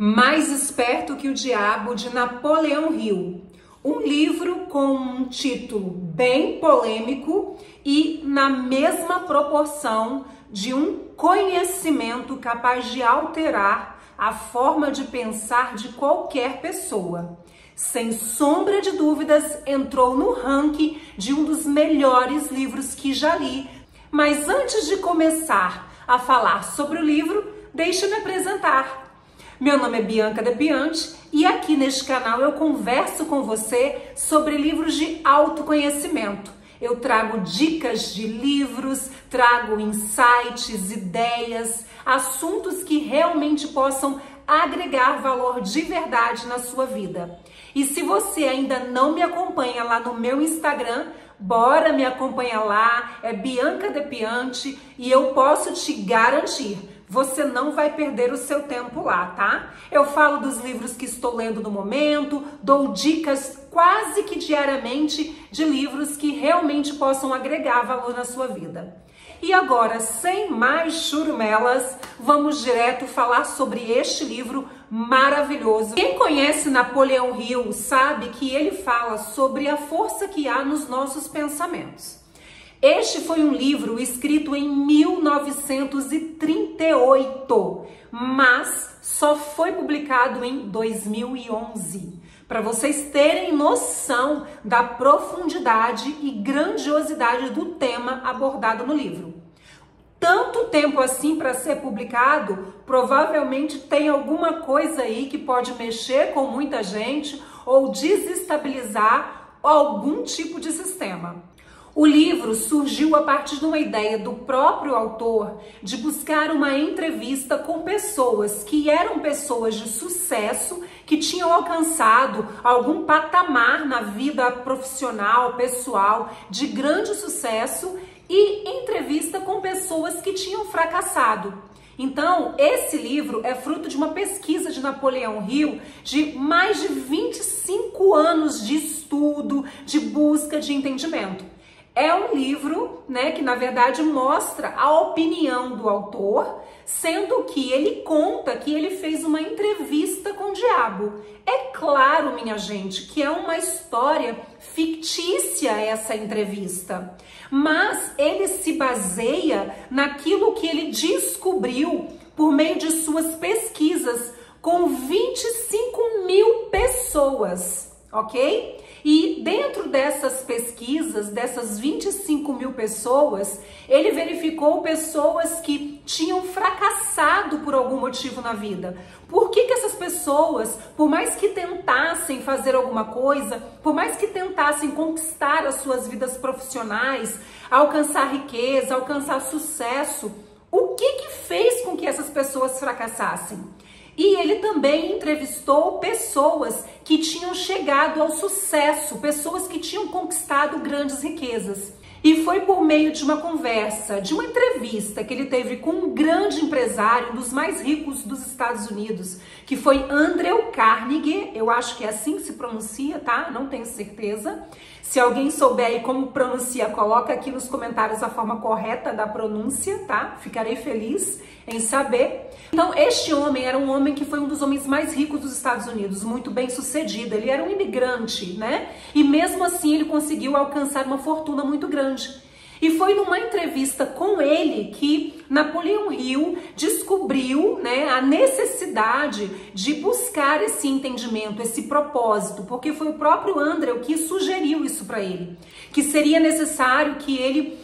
Mais Esperto que o Diabo, de Napoleão Hill. Um livro com um título bem polêmico e na mesma proporção de um conhecimento capaz de alterar a forma de pensar de qualquer pessoa. Sem sombra de dúvidas, entrou no ranking de um dos melhores livros que já li. Mas antes de começar a falar sobre o livro, deixe-me apresentar. Meu nome é Bianca Depiante e aqui neste canal eu converso com você sobre livros de autoconhecimento. Eu trago dicas de livros, trago insights, ideias, assuntos que realmente possam agregar valor de verdade na sua vida. E se você ainda não me acompanha lá no meu Instagram, bora me acompanhar lá, é Bianca Depiante e eu posso te garantir, você não vai perder o seu tempo lá, tá? Eu falo dos livros que estou lendo no momento, dou dicas quase que diariamente de livros que realmente possam agregar valor na sua vida. E agora, sem mais churumelas, vamos direto falar sobre este livro maravilhoso. Quem conhece Napoleão Hill sabe que ele fala sobre a força que há nos nossos pensamentos. Este foi um livro escrito em 1938, mas só foi publicado em 2011. Para vocês terem noção da profundidade e grandiosidade do tema abordado no livro. Tanto tempo assim para ser publicado, provavelmente tem alguma coisa aí que pode mexer com muita gente ou desestabilizar algum tipo de sistema. O livro surgiu a partir de uma ideia do próprio autor de buscar uma entrevista com pessoas que eram pessoas de sucesso, que tinham alcançado algum patamar na vida profissional, pessoal, de grande sucesso, e entrevista com pessoas que tinham fracassado. Então, esse livro é fruto de uma pesquisa de Napoleão Hill de mais de 25 anos de estudo, de busca de entendimento. É um livro, né, que na verdade mostra a opinião do autor, sendo que ele conta que ele fez uma entrevista com o diabo. É claro, minha gente, que é uma história fictícia essa entrevista, mas ele se baseia naquilo que ele descobriu por meio de suas pesquisas com 25 mil pessoas, ok? E dentro dessas pesquisas, dessas 25 mil pessoas, ele verificou pessoas que tinham fracassado por algum motivo na vida. Por que essas pessoas, por mais que tentassem fazer alguma coisa, por mais que tentassem conquistar as suas vidas profissionais, alcançar riqueza, alcançar sucesso, o que fez com que essas pessoas fracassassem? E ele também entrevistou pessoas que tinham chegado ao sucesso, pessoas que tinham conquistado grandes riquezas. E foi por meio de uma conversa, de uma entrevista que ele teve com um grande empresário, um dos mais ricos dos Estados Unidos, que foi Andrew Carnegie, eu acho que é assim que se pronuncia, tá? Não tenho certeza. Se alguém souber aí como pronuncia, coloca aqui nos comentários a forma correta da pronúncia, tá? Ficarei feliz em saber. Então, este homem era um homem que foi um dos homens mais ricos dos Estados Unidos, muito bem sucedido. Ele era um imigrante, né? E mesmo assim ele conseguiu alcançar uma fortuna muito grande. E foi numa entrevista com ele que Napoleão Hill descobriu, né, a necessidade de buscar esse entendimento, esse propósito, porque foi o próprio Andrew que sugeriu isso para ele, que seria necessário que ele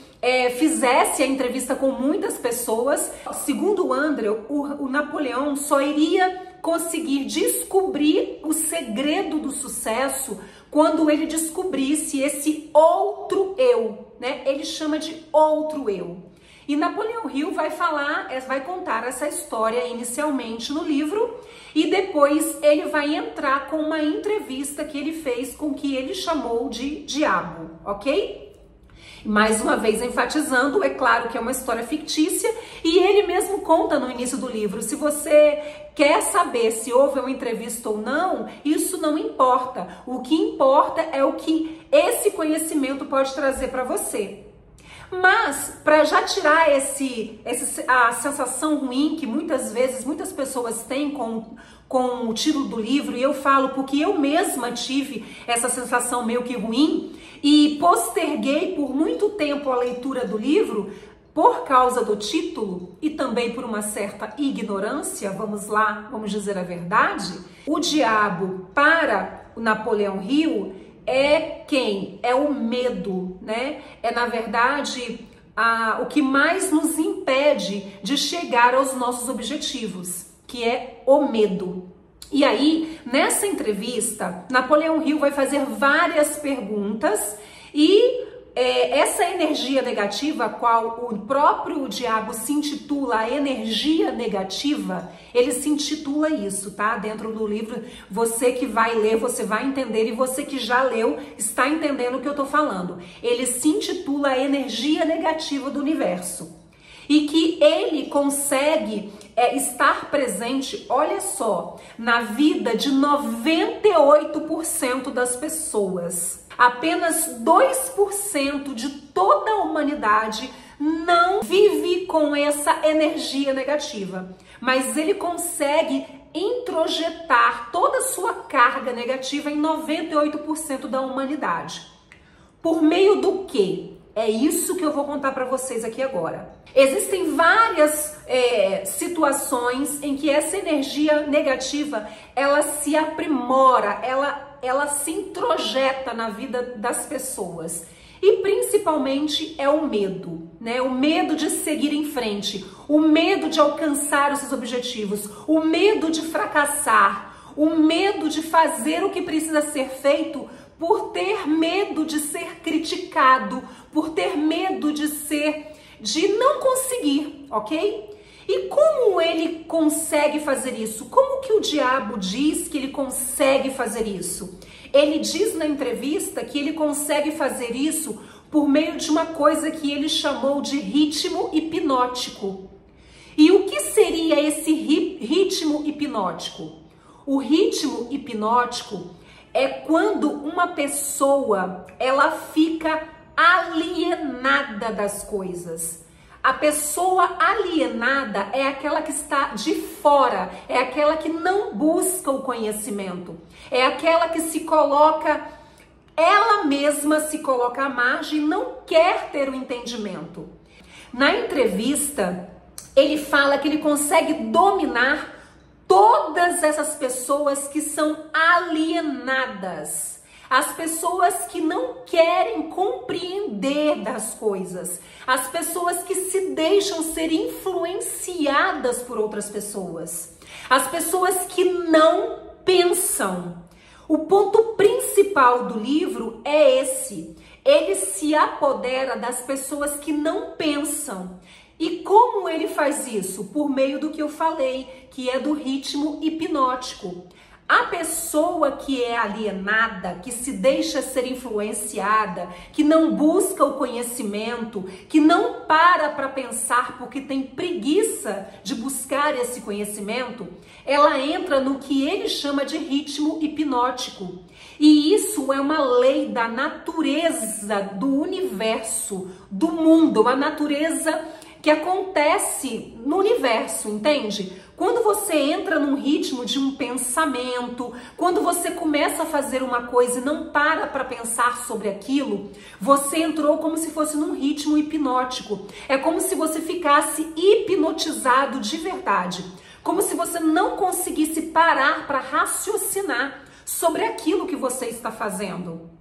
fizesse a entrevista com muitas pessoas. Segundo o Andrew, o Napoleão só iria conseguir descobrir o segredo do sucesso quando ele descobrisse esse outro eu, né? Ele chama de outro eu. E Napoleão Hill vai contar essa história inicialmente no livro e depois ele vai entrar com uma entrevista que ele fez com o que ele chamou de diabo, ok? Mais uma vez enfatizando, é claro que é uma história fictícia e ele mesmo conta no início do livro. Se você quer saber se houve uma entrevista ou não, isso não importa. O que importa é o que esse conhecimento pode trazer para você. Mas, para já tirar a sensação ruim que muitas vezes muitas pessoas têm com o título do livro, e eu falo porque eu mesma tive essa sensação meio que ruim e posterguei por muito tempo a leitura do livro por causa do título e também por uma certa ignorância, vamos lá, vamos dizer a verdade. O diabo para o Napoleão Hill é quem? É o medo, né? É, na verdade, o que mais nos impede de chegar aos nossos objetivos, que é o medo. E aí, nessa entrevista, Napoleão Hill vai fazer várias perguntas e essa energia negativa, a qual o próprio diabo se intitula a energia negativa, ele se intitula isso, tá? Dentro do livro, você que vai ler, você vai entender, e você que já leu, está entendendo o que eu tô falando. Ele se intitula a energia negativa do universo. E que ele consegue estar presente, olha só, na vida de 98% das pessoas. Apenas 2% de toda a humanidade não vive com essa energia negativa, mas ele consegue introjetar toda a sua carga negativa em 98% da humanidade. Por meio do quê? É isso que eu vou contar para vocês aqui agora. Existem várias situações em que essa energia negativa, ela se aprimora, ela se introjeta na vida das pessoas. E principalmente é o medo, né? O medo de seguir em frente, o medo de alcançar os seus objetivos, o medo de fracassar, o medo de fazer o que precisa ser feito por ter medo de ser criticado, por ter medo de não conseguir, ok? E como ele consegue fazer isso? Como que o diabo diz que ele consegue fazer isso? Ele diz na entrevista que ele consegue fazer isso por meio de uma coisa que ele chamou de ritmo hipnótico. E o que seria esse ritmo hipnótico? O ritmo hipnótico é quando uma pessoa, ela fica alienada das coisas. A pessoa alienada é aquela que está de fora, é aquela que não busca o conhecimento, é aquela que se coloca, ela mesma se coloca à margem e não quer ter o entendimento. Na entrevista, ele fala que ele consegue dominar todas essas pessoas que são alienadas, as pessoas que não querem compreender das coisas, as pessoas que se deixam ser influenciadas por outras pessoas, as pessoas que não pensam. O ponto principal do livro é esse: ele se apodera das pessoas que não pensam. E como ele faz isso? Por meio do que eu falei, que é do ritmo hipnótico. A pessoa que é alienada, que se deixa ser influenciada, que não busca o conhecimento, que não para pensar porque tem preguiça de buscar esse conhecimento, ela entra no que ele chama de ritmo hipnótico. E isso é uma lei da natureza do universo, do mundo, a natureza que acontece no universo, entende? Quando você entra num ritmo de um pensamento, quando você começa a fazer uma coisa e não para pensar sobre aquilo, você entrou como se fosse num ritmo hipnótico. É como se você ficasse hipnotizado de verdade, como se você não conseguisse parar para raciocinar sobre aquilo que você está fazendo.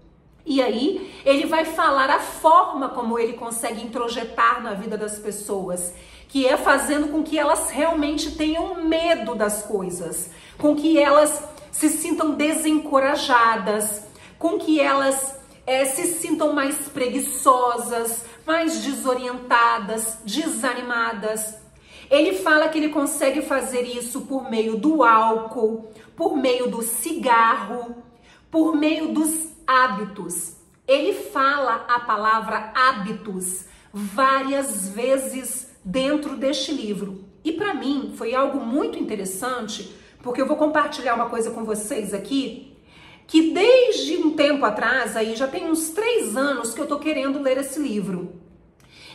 E aí, ele vai falar a forma como ele consegue introjetar na vida das pessoas, que é fazendo com que elas realmente tenham medo das coisas, com que elas se sintam desencorajadas, com que elas se sintam mais preguiçosas, mais desorientadas, desanimadas. Ele fala que ele consegue fazer isso por meio do álcool, por meio do cigarro, por meio dos hábitos. Ele fala a palavra hábitos várias vezes dentro deste livro. E para mim foi algo muito interessante, porque eu vou compartilhar uma coisa com vocês aqui, que desde um tempo atrás, aí já tem uns 3 anos que eu tô querendo ler esse livro.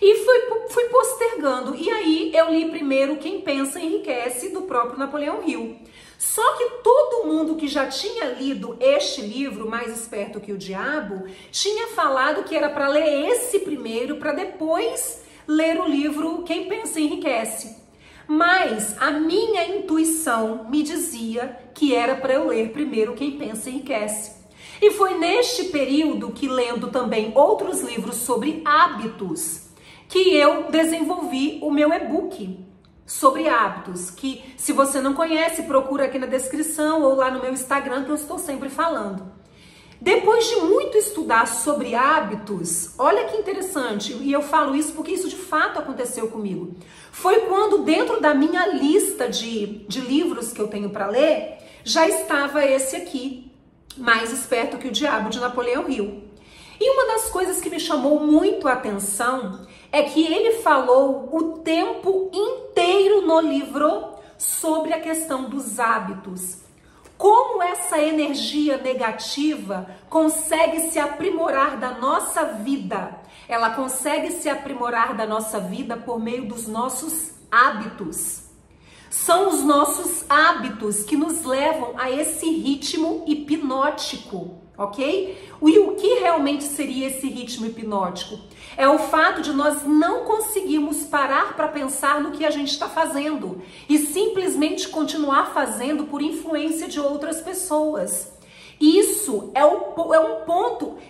E fui postergando. E aí eu li primeiro Quem Pensa Enriquece, do próprio Napoleão Hill. Só que todo mundo que já tinha lido este livro, Mais Esperto que o Diabo, tinha falado que era para ler esse primeiro, para depois ler o livro Quem Pensa Enriquece. Mas a minha intuição me dizia que era para eu ler primeiro Quem Pensa Enriquece. E foi neste período que, lendo também outros livros sobre hábitos, que eu desenvolvi o meu e-book sobre hábitos, que se você não conhece, procura aqui na descrição ou lá no meu Instagram, que eu estou sempre falando. Depois de muito estudar sobre hábitos, olha que interessante, e eu falo isso porque isso de fato aconteceu comigo. Foi quando dentro da minha lista de livros que eu tenho para ler, já estava esse aqui, Mais Esperto que o Diabo, de Napoleão Hill. E uma das coisas que me chamou muito a atenção é que ele falou o tempo inteiro no livro sobre a questão dos hábitos. Como essa energia negativa consegue se aprimorar da nossa vida? Ela consegue se aprimorar da nossa vida por meio dos nossos hábitos. São os nossos hábitos que nos levam a esse ritmo hipnótico, ok? E o que realmente seria esse ritmo hipnótico? É o fato de nós não conseguirmos parar para pensar no que a gente está fazendo e simplesmente continuar fazendo por influência de outras pessoas. Isso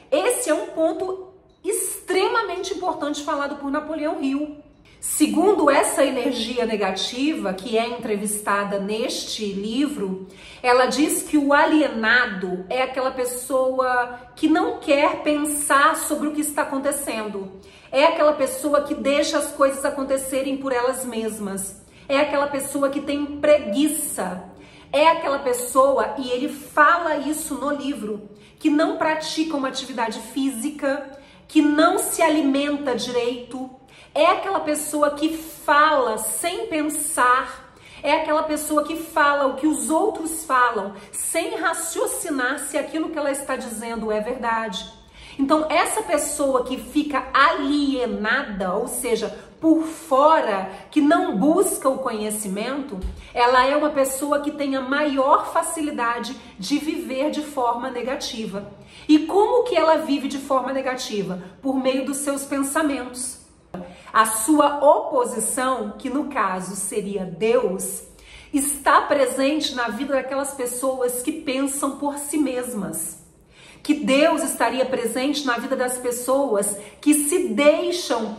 esse é um ponto extremamente importante falado por Napoleão Hill. Segundo essa energia negativa, que é entrevistada neste livro, ela diz que o alienado é aquela pessoa que não quer pensar sobre o que está acontecendo. É aquela pessoa que deixa as coisas acontecerem por elas mesmas. É aquela pessoa que tem preguiça. É aquela pessoa, e ele fala isso no livro, que não pratica uma atividade física, que não se alimenta direito. É aquela pessoa que fala sem pensar, é aquela pessoa que fala o que os outros falam, sem raciocinar se aquilo que ela está dizendo é verdade. Então, essa pessoa que fica alienada, ou seja, por fora, que não busca o conhecimento, ela é uma pessoa que tem a maior facilidade de viver de forma negativa. E como que ela vive de forma negativa? Por meio dos seus pensamentos. A sua oposição, que no caso seria Deus, está presente na vida daquelas pessoas que pensam por si mesmas. Que Deus estaria presente na vida das pessoas que se deixam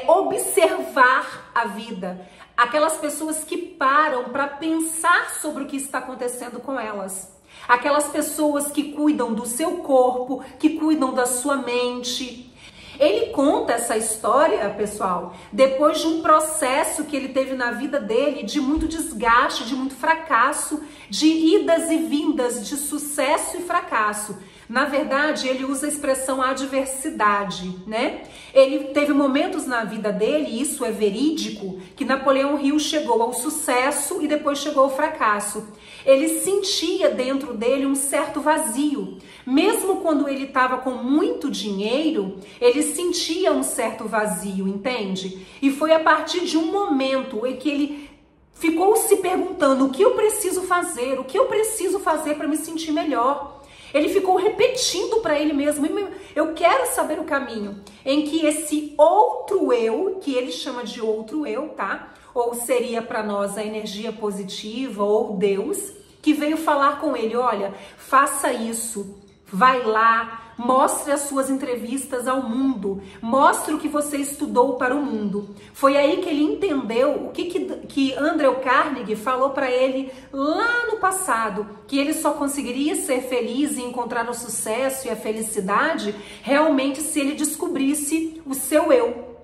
observar a vida. Aquelas pessoas que param para pensar sobre o que está acontecendo com elas. Aquelas pessoas que cuidam do seu corpo, que cuidam da sua mente. Ele conta essa história, pessoal, depois de um processo que ele teve na vida dele de muito desgaste, de muito fracasso, de idas e vindas, de sucesso e fracasso. Na verdade, ele usa a expressão adversidade, né? Ele teve momentos na vida dele, e isso é verídico, que Napoleão Hill chegou ao sucesso e depois chegou ao fracasso. Ele sentia dentro dele um certo vazio. Mesmo quando ele estava com muito dinheiro, ele sentia um certo vazio, entende? E foi a partir de um momento em que ele ficou se perguntando: o que eu preciso fazer? O que eu preciso fazer para me sentir melhor? Ele ficou repetindo para ele mesmo: eu quero saber o caminho. Em que esse outro eu, que ele chama de outro eu, tá? Ou seria para nós a energia positiva ou Deus, que veio falar com ele: olha, faça isso, vai lá, mostre as suas entrevistas ao mundo, mostre o que você estudou para o mundo. Foi aí que ele entendeu o que Andrew Carnegie falou para ele lá no passado, que ele só conseguiria ser feliz e encontrar o sucesso e a felicidade realmente se ele descobrisse o seu eu.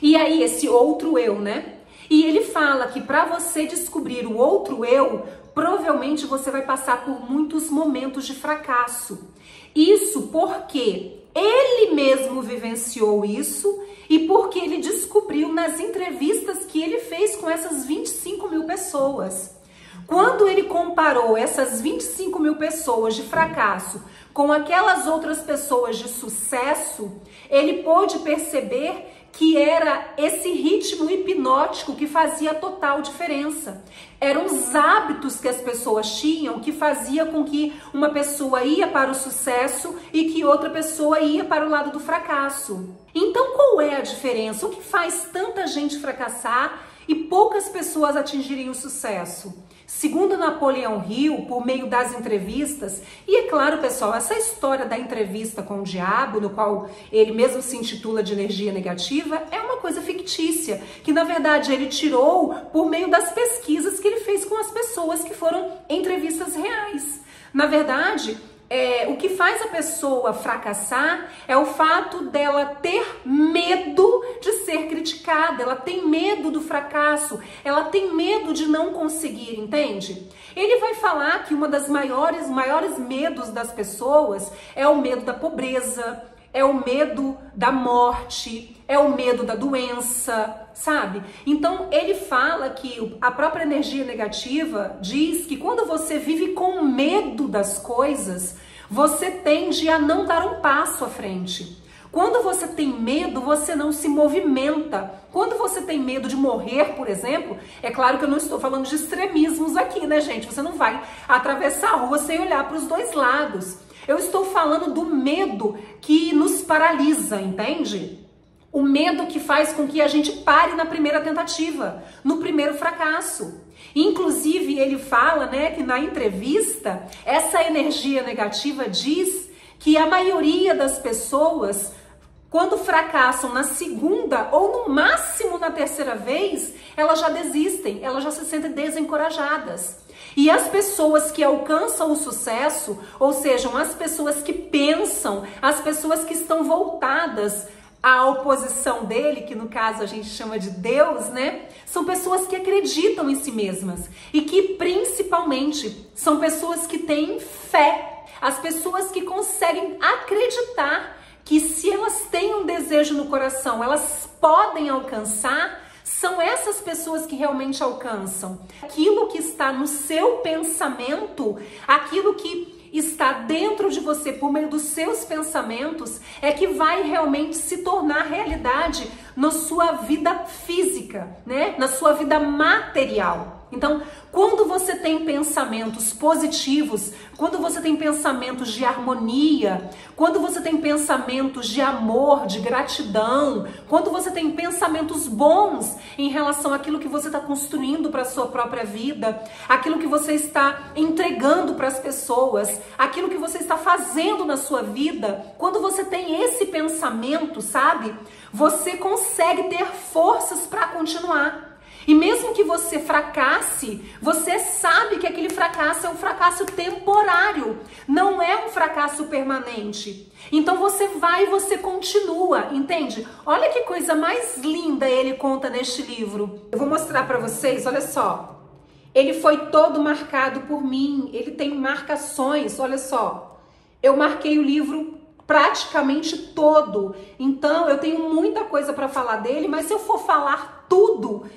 E aí esse outro eu, né? E ele fala que para você descobrir o outro eu, provavelmente você vai passar por muitos momentos de fracasso. Isso porque ele mesmo vivenciou isso e porque ele descobriu nas entrevistas que ele fez com essas 25 mil pessoas. Quando ele comparou essas 25 mil pessoas de fracasso com aquelas outras pessoas de sucesso, ele pôde perceber que era esse ritmo hipnótico que fazia total diferença. Eram os hábitos que as pessoas tinham que fazia com que uma pessoa ia para o sucesso e que outra pessoa ia para o lado do fracasso. Então, qual é a diferença? O que faz tanta gente fracassar e poucas pessoas atingirem o sucesso? Segundo Napoleão Hill, por meio das entrevistas, e é claro, pessoal, essa história da entrevista com o diabo, no qual ele mesmo se intitula de energia negativa, é uma coisa fictícia, que na verdade ele tirou por meio das pesquisas que ele fez com as pessoas que foram entrevistas reais. Na verdade, o que faz a pessoa fracassar é o fato dela ter medo de ser criticada, ela tem medo do fracasso, ela tem medo de não conseguir, entende? Ele vai falar que uma das maiores medos das pessoas é o medo da pobreza, é o medo da morte, é o medo da doença, sabe? Então ele fala que a própria energia negativa diz que quando você vive com medo das coisas, você tende a não dar um passo à frente. Quando você tem medo, você não se movimenta. Quando você tem medo de morrer, por exemplo, é claro que eu não estou falando de extremismos aqui, né, gente? Você não vai atravessar a rua sem olhar para os dois lados. Eu estou falando do medo que nos paralisa, entende? O medo que faz com que a gente pare na primeira tentativa, no primeiro fracasso. Inclusive, ele fala, né, que na entrevista, essa energia negativa diz que a maioria das pessoas, quando fracassam na segunda ou no máximo na terceira vez, elas já desistem, elas já se sentem desencorajadas. E as pessoas que alcançam o sucesso, ou seja, as pessoas que pensam, as pessoas que estão voltadas à oposição dele, que no caso a gente chama de Deus, né? São pessoas que acreditam em si mesmas e que principalmente são pessoas que têm fé. As pessoas que conseguem acreditar que se elas têm um desejo no coração, elas podem alcançar. São essas pessoas que realmente alcançam. Aquilo que está no seu pensamento, aquilo que está dentro de você por meio dos seus pensamentos, é que vai realmente se tornar realidade na sua vida física, né? Na sua vida material. Então, quando você tem pensamentos positivos, quando você tem pensamentos de harmonia, quando você tem pensamentos de amor, de gratidão, quando você tem pensamentos bons em relação àquilo que você está construindo para a sua própria vida, aquilo que você está entregando para as pessoas, aquilo que você está fazendo na sua vida, quando você tem esse pensamento, sabe? Você consegue ter forças para continuar. E mesmo que você fracasse, você sabe que aquele fracasso é um fracasso temporário, não é um fracasso permanente. Então você vai e você continua, entende? Olha que coisa mais linda ele conta neste livro. Eu vou mostrar para vocês, olha só. Ele foi todo marcado por mim, ele tem marcações, olha só. Eu marquei o livro praticamente todo, então eu tenho muita coisa para falar dele, mas se eu for falar tudo,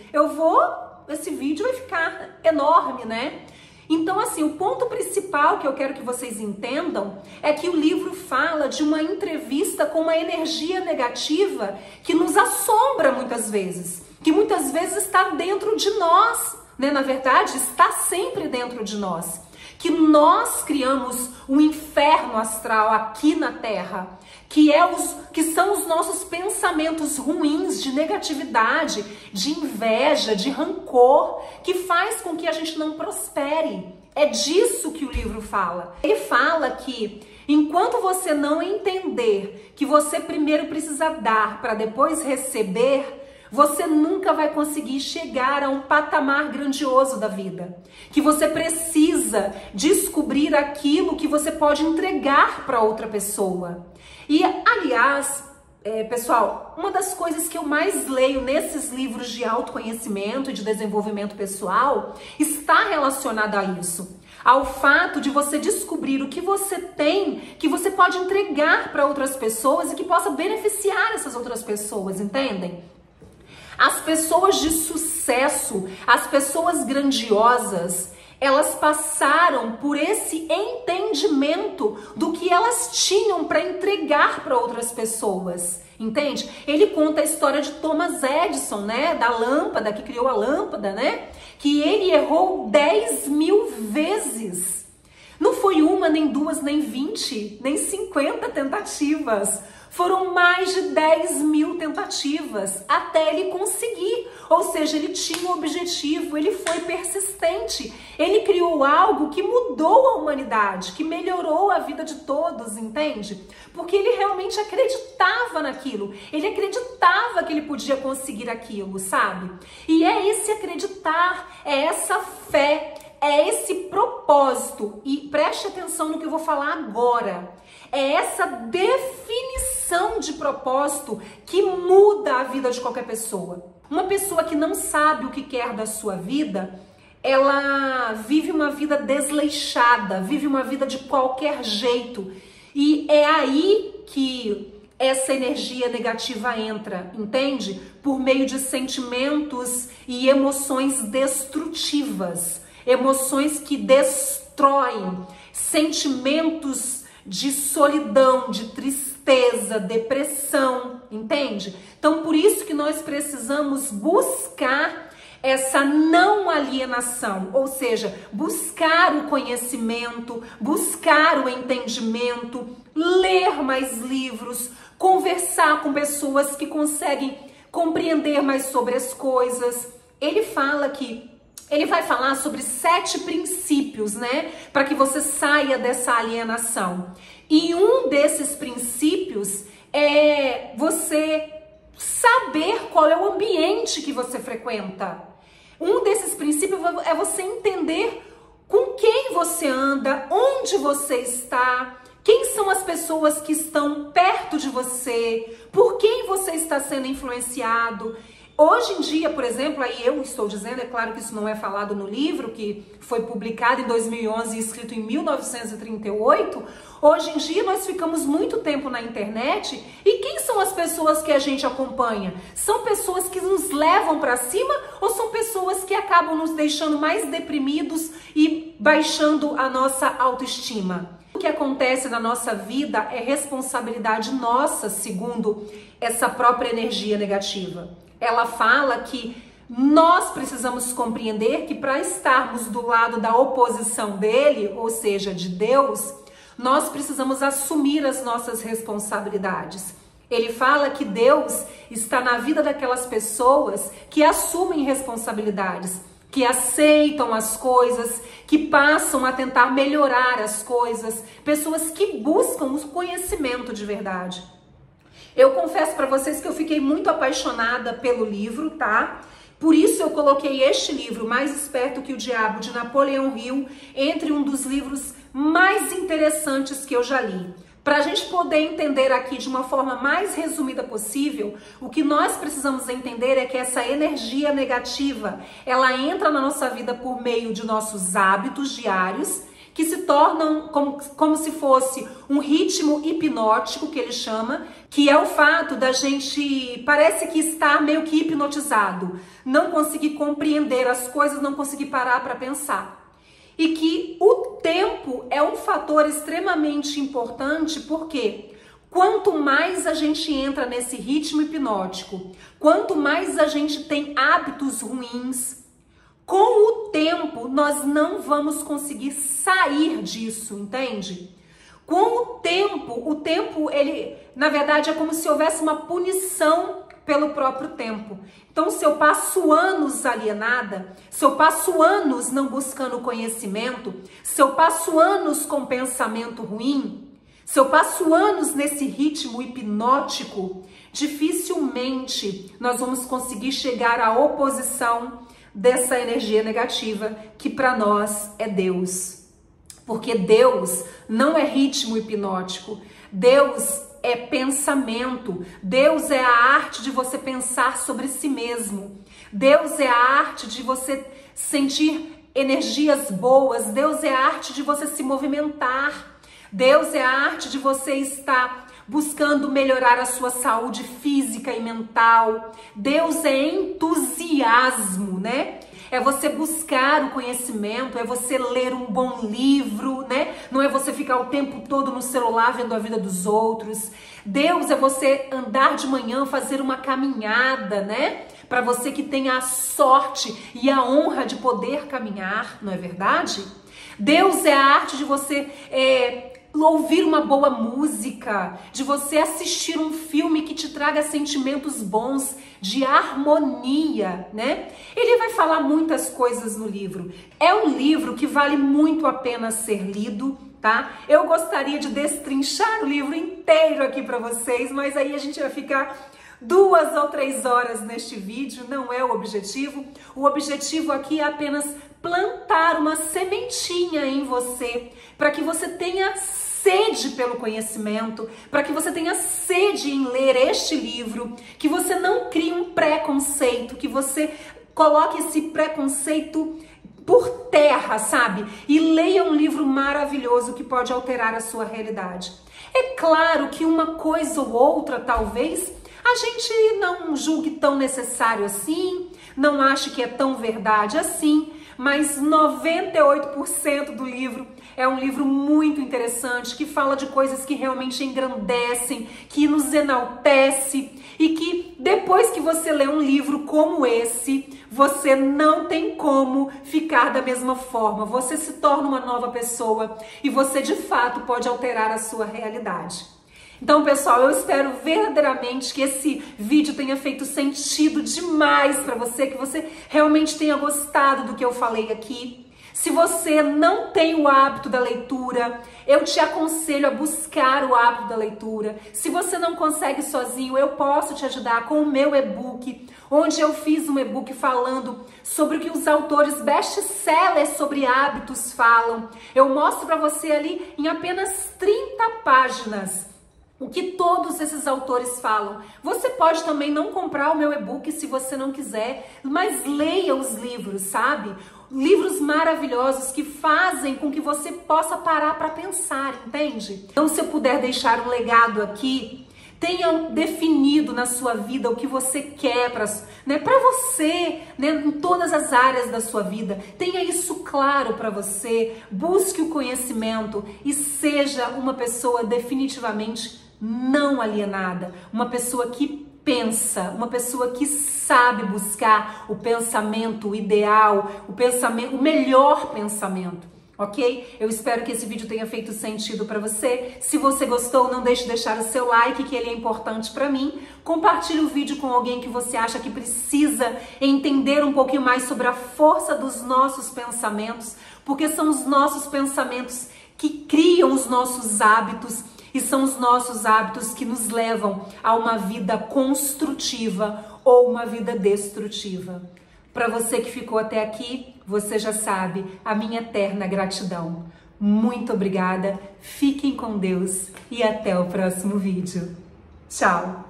esse vídeo vai ficar enorme, né? Então, assim, o ponto principal que eu quero que vocês entendam é que o livro fala de uma entrevista com uma energia negativa que nos assombra muitas vezes, que muitas vezes está dentro de nós, né? Na verdade, está sempre dentro de nós. Que nós criamos um inferno astral aqui na Terra, que são os nossos pensamentos ruins de negatividade, de inveja, de rancor, que faz com que a gente não prospere. É disso que o livro fala. Ele fala que enquanto você não entender que você primeiro precisa dar para depois receber, você nunca vai conseguir chegar a um patamar grandioso da vida. Que você precisa descobrir aquilo que você pode entregar para outra pessoa. E, aliás, pessoal, uma das coisas que eu mais leio nesses livros de autoconhecimento e de desenvolvimento pessoal está relacionada a isso. Ao fato de você descobrir o que você tem, que você pode entregar para outras pessoas e que possa beneficiar essas outras pessoas, entendem? As pessoas de sucesso, as pessoas grandiosas, elas passaram por esse entendimento do que elas tinham para entregar para outras pessoas, entende? Ele conta a história de Thomas Edison, né, da lâmpada, que criou a lâmpada, né, que ele errou 10.000 vezes. Não foi uma, nem duas, nem 20, nem 50 tentativas. Foram mais de 10.000 tentativas até ele conseguir. Ou seja, ele tinha um objetivo, ele foi persistente. Ele criou algo que mudou a humanidade, que melhorou a vida de todos, entende? Porque ele realmente acreditava naquilo. Ele acreditava que ele podia conseguir aquilo, sabe? E é esse acreditar, é essa fé, é esse propósito. E preste atenção no que eu vou falar agora. É essa definição de propósito que muda a vida de qualquer pessoa. Uma pessoa que não sabe o que quer da sua vida, ela vive uma vida desleixada, vive uma vida de qualquer jeito. E é aí que essa energia negativa entra, entende? Por meio de sentimentos e emoções destrutivas, emoções que destroem, sentimentos de solidão, de tristeza, depressão, entende? Então, por isso que nós precisamos buscar essa não alienação, ou seja, buscar o conhecimento, buscar o entendimento, ler mais livros, conversar com pessoas que conseguem compreender mais sobre as coisas. Ele vai falar sobre 7 princípios, né? Para que você saia dessa alienação. E um desses princípios é você saber qual é o ambiente que você frequenta. Um desses princípios é você entender com quem você anda, onde você está, quem são as pessoas que estão perto de você, por quem você está sendo influenciado. Hoje em dia, por exemplo, aí eu estou dizendo, é claro que isso não é falado no livro, que foi publicado em 2011 e escrito em 1938, hoje em dia nós ficamos muito tempo na internet e quem são as pessoas que a gente acompanha? São pessoas que nos levam para cima ou são pessoas que acabam nos deixando mais deprimidos e baixando a nossa autoestima? O que acontece na nossa vida é responsabilidade nossa, segundo essa própria energia negativa. Ela fala que nós precisamos compreender que para estarmos do lado da oposição dele, ou seja, de Deus, nós precisamos assumir as nossas responsabilidades. Ele fala que Deus está na vida daquelas pessoas que assumem responsabilidades, que aceitam as coisas, que passam a tentar melhorar as coisas, pessoas que buscam o conhecimento de verdade. Eu confesso para vocês que eu fiquei muito apaixonada pelo livro, tá? Por isso eu coloquei este livro, Mais Esperto que o Diabo, de Napoleão Hill, entre um dos livros mais interessantes que eu já li. Para a gente poder entender aqui de uma forma mais resumida possível, o que nós precisamos entender é que essa energia negativa, ela entra na nossa vida por meio de nossos hábitos diários, que se tornam como se fosse um ritmo hipnótico, que ele chama, que é o fato da gente, parece que estar meio que hipnotizado, não conseguir compreender as coisas, não conseguir parar para pensar. E que o tempo é um fator extremamente importante, porque quanto mais a gente entra nesse ritmo hipnótico, quanto mais a gente tem hábitos ruins, com o tempo nós não vamos conseguir sair disso, entende? Com o tempo ele, na verdade, é como se houvesse uma punição pelo próprio tempo. Então, se eu passo anos alienada, se eu passo anos não buscando conhecimento, se eu passo anos com pensamento ruim, se eu passo anos nesse ritmo hipnótico, dificilmente nós vamos conseguir chegar à oposição dessa energia negativa que para nós é Deus. Porque Deus não é ritmo hipnótico, Deus é pensamento, Deus é a arte de você pensar sobre si mesmo, Deus é a arte de você sentir energias boas, Deus é a arte de você se movimentar, Deus é a arte de você estar buscando melhorar a sua saúde física e mental, Deus é entusiasmo, né? é você buscar o conhecimento, é você ler um bom livro, né? Não é você ficar o tempo todo no celular vendo a vida dos outros. Deus é você andar de manhã, fazer uma caminhada, né? Para você que tem a sorte e a honra de poder caminhar, não é verdade? Deus é a arte de você ouvir uma boa música, de você assistir um filme que te traga sentimentos bons, de harmonia, né? Ele vai falar muitas coisas no livro. É um livro que vale muito a pena ser lido, tá? Eu gostaria de destrinchar o livro inteiro aqui para vocês, mas aí a gente vai ficar 2 ou 3 horas neste vídeo, não é o objetivo. O objetivo aqui é apenas plantar uma sementinha em você, para que você tenha sede pelo conhecimento, para que você tenha sede em ler este livro, que você não crie um preconceito, que você coloque esse preconceito por terra, sabe? E leia um livro maravilhoso que pode alterar a sua realidade. É claro que uma coisa ou outra, talvez, a gente não julgue tão necessário assim, não ache que é tão verdade assim, mas 98% do livro é um livro muito interessante, que fala de coisas que realmente engrandecem, que nos enaltece, e que depois que você lê um livro como esse, você não tem como ficar da mesma forma. Você se torna uma nova pessoa e você de fato pode alterar a sua realidade. Então, pessoal, eu espero verdadeiramente que esse vídeo tenha feito sentido demais para você, que você realmente tenha gostado do que eu falei aqui. Se você não tem o hábito da leitura, eu te aconselho a buscar o hábito da leitura. Se você não consegue sozinho, eu posso te ajudar com o meu e-book, onde eu fiz um e-book falando sobre o que os autores best-sellers sobre hábitos falam. Eu mostro para você ali em apenas 30 páginas o que todos esses autores falam. Você pode também não comprar o meu e-book se você não quiser, mas leia os livros, sabe? Livros maravilhosos que fazem com que você possa parar para pensar, entende? Então, se eu puder deixar um legado aqui, tenha definido na sua vida o que você quer para você, né, em todas as áreas da sua vida. Tenha isso claro para você, busque o conhecimento e seja uma pessoa definitivamente não alienada, uma pessoa que pensa, uma pessoa que sabe buscar o pensamento ideal, o melhor pensamento, ok? Eu espero que esse vídeo tenha feito sentido para você. Se você gostou, não deixe de deixar o seu like, que ele é importante para mim. Compartilhe o vídeo com alguém que você acha que precisa entender um pouquinho mais sobre a força dos nossos pensamentos, porque são os nossos pensamentos que criam os nossos hábitos, e são os nossos hábitos que nos levam a uma vida construtiva ou uma vida destrutiva. Para você que ficou até aqui, você já sabe, a minha eterna gratidão. Muito obrigada, fiquem com Deus e até o próximo vídeo. Tchau!